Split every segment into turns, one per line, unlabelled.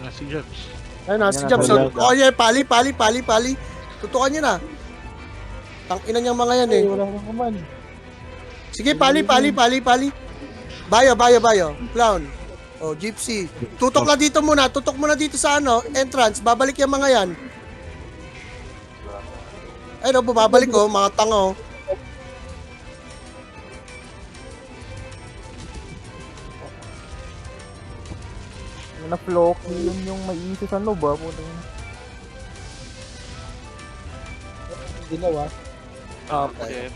Ayun na si Jobs.
Ayun na, si
Yan na,
Jobs.
tulog.
Oh, yeah, pali. Tutukan niyo na. Tangina niyang mga yan eh.
Wala nang kuman.
Sige, pali. Bayo. Clown. Oh, Gypsy. Tutok na dito muna. Tutok muna dito sa ano, entrance. Babalik yung mga yan. Ayun, bumabalik oh, mga tango.
Na flocky yun yung may isi sa loob ah. Puta yun.
Dilaw ah.
Okay.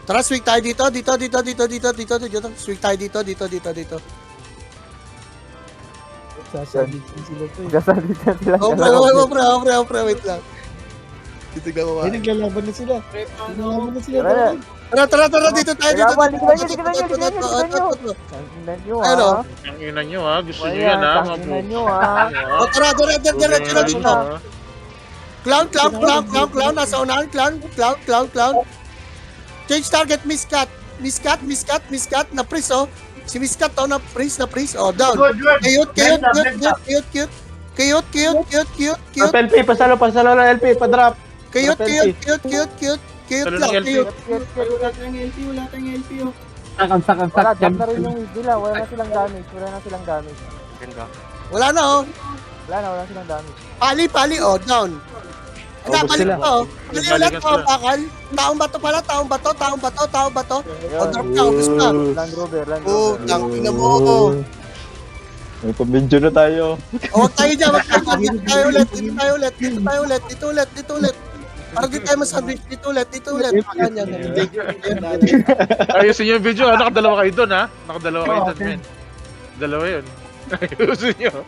Tara, swing tayo dito. Swing tayo dito.
Sasabitin sila to eh.
Magsasalit na sila.
Oh, pre, wait lang. Titignan ko
Ay,
nga.
naglalaban na sila. Naglalaban na sila.
Tara.
Tara, dito tayo.
Laban, tignan nyo. Tignan nyo
Ano?
ah.
Ang ina nyo ha, gusto nyo
Ayan,
yan ha.
tignan nyo ah.
Oh, tara, diretso na dito. Clown, nasa unahan, clown. Change target, miscat, na Pris, oh. Si miscat, oh, na Pris, oh, down. Cute.
LP, pasalo lang LP, pa-drop.
Cute
Talo
lang,
ng LP.
cute.
Wala tayong LP, wala tayong LP oh.
Wala, jump na rin yung nila. Wala na silang damage.
Wala na, oh.
Wala silang damage.
Pali, oh, down. Napalik
sila.
pa, oh. Pali ulit, oh, bakal. Taong bato. Oh, drop na, ubus na.
Land Rover.
Oh, tangina mo.
May pambidyo na tayo.
Oh, wag tayo dyan. Dito ulit. Para di tayo mas-sandwich. Dito ulit. Ganyan.
Ayusin nyo yung video ha, nakadalawa kayo doon ha. Men. Dalawa yun. Ayusin nyo.